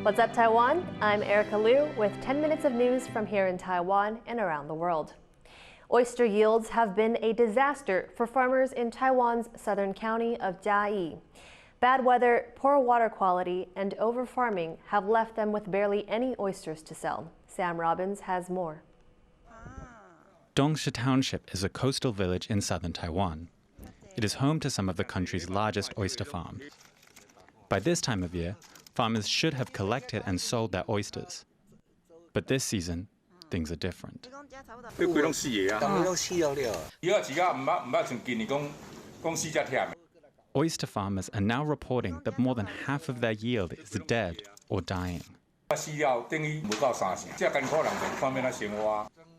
What's up, Taiwan? I'm Erika Liu with 10 minutes of news from here in Taiwan and around the world. Oyster yields have been a disaster for farmers in Taiwan's southern county of Jiayi. Bad weather, poor water quality, and over-farming have left them with barely any oysters to sell. Sam Robbins has more. Dongsha Township is a coastal village in southern Taiwan. It is home to some of the country's largest oyster farms. By this time of year, farmers should have collected and sold their oysters. But this season, things are different. Oyster farmers are now reporting that more than half of their yield is dead or dying.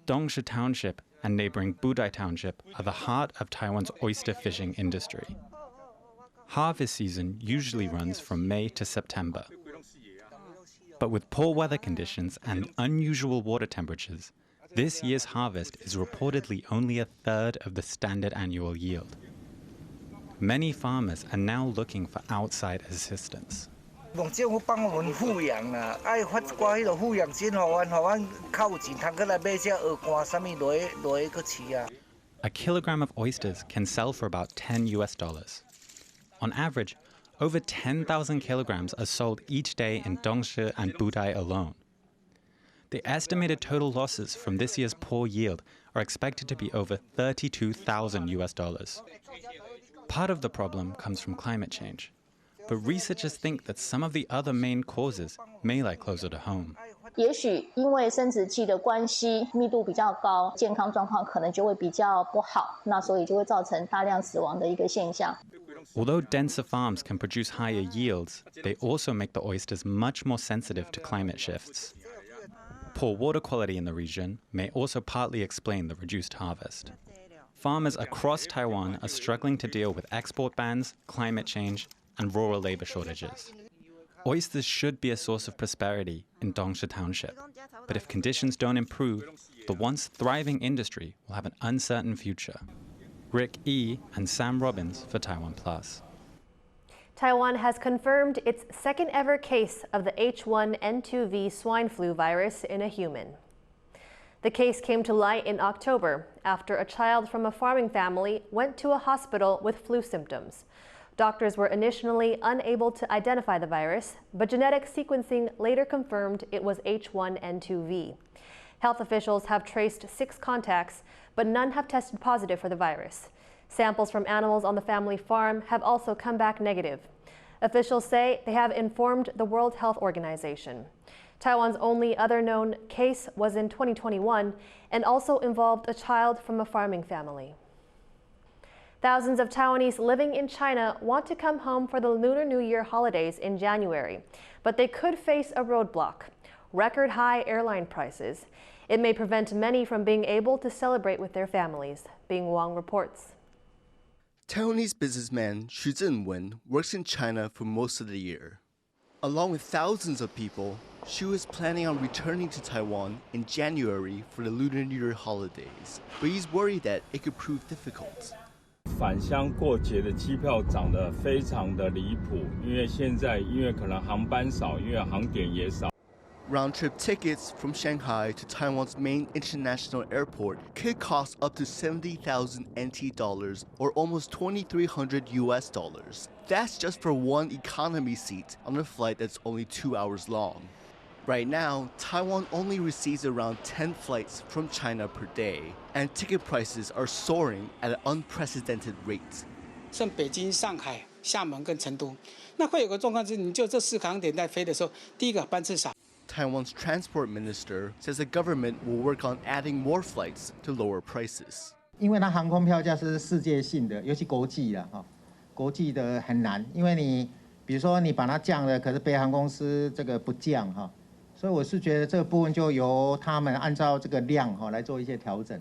Dongsha Township and neighboring Budai Township are the heart of Taiwan's oyster fishing industry. Harvest season usually runs from May to September. But with poor weather conditions and unusual water temperatures, this year's harvest is reportedly only a third of the standard annual yield. Many farmers are now looking for outside assistance. A kilogram of oysters can sell for about $10. On average, over 10,000 kilograms are sold each day in Dongsha and Budai alone. The estimated total losses from this year's poor yield are expected to be over $32,000. Part of the problem comes from climate change, but researchers think that some of the other main causes may lie closer to home. 也许因为生殖器的关系，密度比较高，健康状况可能就会比较不好，那所以就会造成大量死亡的一个现象。 Although denser farms can produce higher yields, they also make the oysters much more sensitive to climate shifts. Poor water quality in the region may also partly explain the reduced harvest. Farmers across Taiwan are struggling to deal with export bans, climate change, and rural labor shortages. Oysters should be a source of prosperity in Dongsha Township, but if conditions don't improve, the once thriving industry will have an uncertain future. Rick E. and Sam Robbins for TaiwanPlus. Taiwan has confirmed its second ever case of the H1N2V swine flu virus in a human. The case came to light in October after a child from a farming family went to a hospital with flu symptoms. Doctors were initially unable to identify the virus, but genetic sequencing later confirmed it was H1N2V. Health officials have traced 6 contacts, but none have tested positive for the virus. Samples from animals on the family farm have also come back negative. Officials say they have informed the World Health Organization. Taiwan's only other known case was in 2021 and also involved a child from a farming family. Thousands of Taiwanese living in China want to come home for the Lunar New Year holidays in January, but they could face a roadblock: record high airline prices. It may prevent many from being able to celebrate with their families. Bing Wang reports. Taiwanese businessman Xu Zhenwen works in China for most of the year. Along with thousands of people, Xu is planning on returning to Taiwan in January for the Lunar New Year holidays, but he's worried that it could prove difficult. 返乡过节的机票涨得非常的离谱，因为现在可能航班少，因为航点也少。 Round-trip tickets from Shanghai to Taiwan's main international airport could cost up to 70,000 NT dollars or almost $2,300. That's just for one economy seat on a flight that's only 2 hours long. Right now, Taiwan only receives around 10 flights from China per day, and ticket prices are soaring at an unprecedented rate. 像北京、上海、厦门跟成都，那会有个状况是，你就这4个航点在飞的时候，第一个班次少。 Taiwan's transport minister says the government will work on adding more flights to lower prices. 因为它航空票价是世界性的，尤其国际的哈，国际的很难，因为你比如说你把它降了，可是北航公司这个不降哈，所以我是觉得这个部分就由他们按照这个量哈来做一些调整。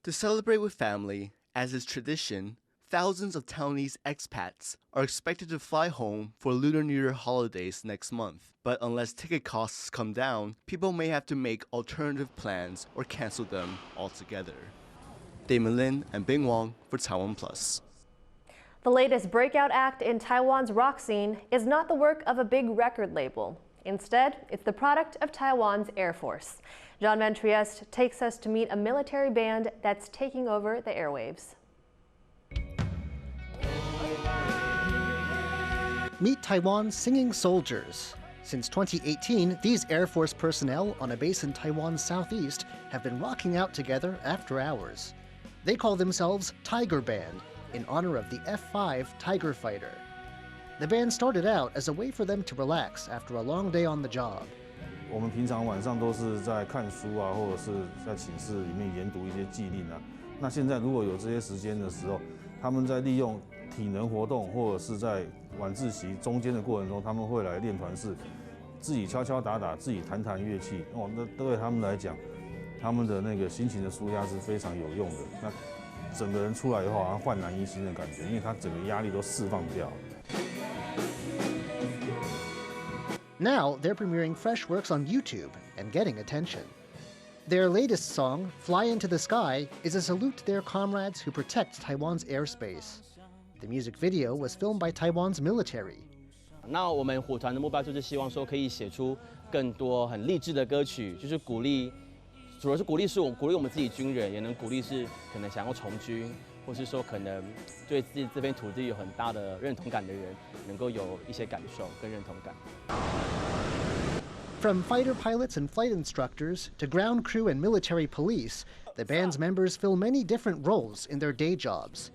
To celebrate with family, as is tradition, thousands of Taiwanese expats are expected to fly home for Lunar New Year holidays next month. But unless ticket costs come down, people may have to make alternative plans or cancel them altogether. Damon Lin and Bing Wang for TaiwanPlus. The latest breakout act in Taiwan's rock scene is not the work of a big record label. Instead, it's the product of Taiwan's Air Force. John Van Trieste takes us to meet a military band that's taking over the airwaves. Meet Taiwan's singing soldiers. Since 2018, these Air Force personnel on a base in Taiwan's southeast have been rocking out together after hours. They call themselves Tiger Band, in honor of the F-5 Tiger Fighter. The band started out as a way for them to relax after a long day on the job. 我们平常晚上都是在看书啊，或者是在寝室里面研读一些技令啊。那现在如果有这些时间的时候，他们在利用体能活动，或者是在晚自习中间的过程中，他们会来练团式，自己敲敲打打，自己弹弹乐器。哦，那对他们来讲，他们的那个心情的抒压是非常有用的。那整个人出来以后，好像焕然一新的感觉，因为他整个压力都释放掉。Now they're premiering fresh works on YouTube and getting attention. Their latest song, Fly Into the Sky, is a salute to their comrades who protect Taiwan's airspace. The music video was filmed by Taiwan's military. 那我们虎团的目标就是希望说可以写出更多很励志的歌曲，就是鼓励，主要是鼓励我们自己军人，也能鼓励是可能想要从军，或是说可能对自己这片土地有很大的认同感的人，能够有一些感受跟认同感。From fighter pilots and flight instructors to ground crew and military police, the band's members fill many different roles in their day jobs.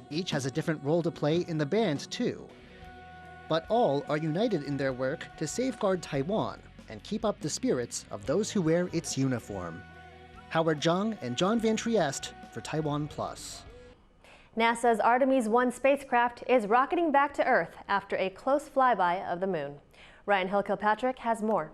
Each has a different role to play in the band, too. But all are united in their work to safeguard Taiwan and keep up the spirits of those who wear its uniform. Howard Zhang and John Van Trieste for TaiwanPlus. NASA's Artemis 1 spacecraft is rocketing back to Earth after a close flyby of the moon. Ryan Hill-Kilpatrick has more.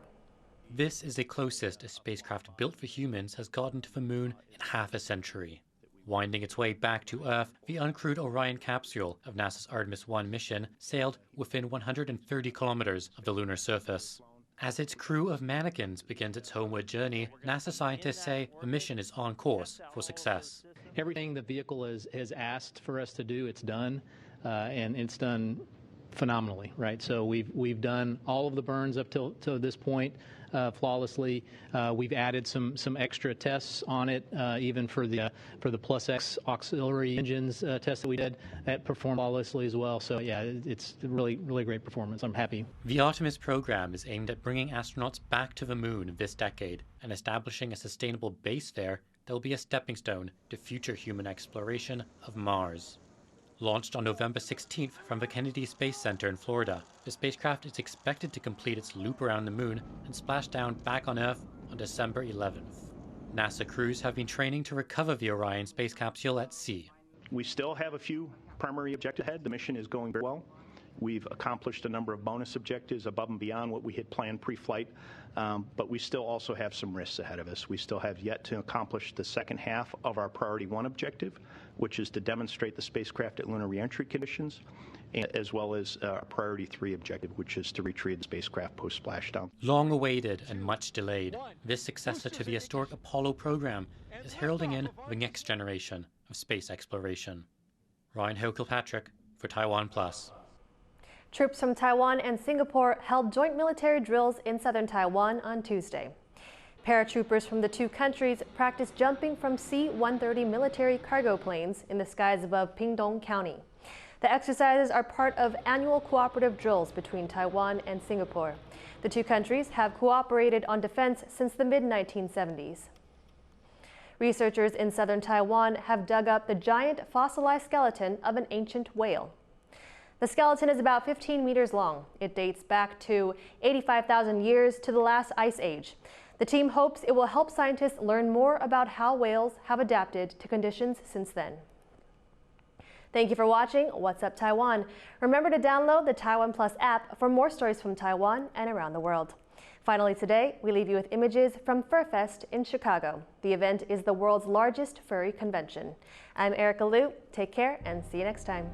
This is the closest a spacecraft built for humans has gotten to the moon in half a century. Winding its way back to Earth, the uncrewed Orion capsule of NASA's Artemis 1 mission sailed within 130 kilometers of the lunar surface. As its crew of mannequins begins its homeward journey, NASA scientists say the mission is on course for success. Everything the vehicle has asked for us to do, it's done, and it's done phenomenally, right? So we've done all of the burns up till this point flawlessly. We've added some extra tests on it, even for the Plus X auxiliary engines test that we did, that performed flawlessly as well. So yeah, it's really great performance. I'm happy. The Artemis program is aimed at bringing astronauts back to the moon this decade and establishing a sustainable base there that will be a stepping stone to future human exploration of Mars. Launched on November 16th from the Kennedy Space Center in Florida, the spacecraft is expected to complete its loop around the moon and splash down back on Earth on December 11th. NASA crews have been training to recover the Orion space capsule at sea. We still have a few primary objectives ahead. The mission is going very well. We've accomplished a number of bonus objectives above and beyond what we had planned pre-flight, but we still also have some risks ahead of us. We still have yet to accomplish the second half of our Priority 1 objective, which is to demonstrate the spacecraft at lunar reentry conditions, as well as Priority 3 objective, which is to retrieve the spacecraft post-splashdown. Long awaited and much delayed, this successor to the historic Apollo program is heralding in the next generation of space exploration. Ryan Hill-Kilpatrick for TaiwanPlus. Troops from Taiwan and Singapore held joint military drills in southern Taiwan on Tuesday. Paratroopers from the two countries practiced jumping from C-130 military cargo planes in the skies above Pingtung County. The exercises are part of annual cooperative drills between Taiwan and Singapore. The two countries have cooperated on defense since the mid-1970s. Researchers in southern Taiwan have dug up the giant fossilized skeleton of an ancient whale. The skeleton is about 15 meters long. It dates back to 85,000 years to the last ice age. The team hopes it will help scientists learn more about how whales have adapted to conditions since then. Thank you for watching What's Up Taiwan. Remember to download the TaiwanPlus app for more stories from Taiwan and around the world. Finally today, we leave you with images from FurFest in Chicago. The event is the world's largest furry convention. I'm Erika Liu. Take care and see you next time.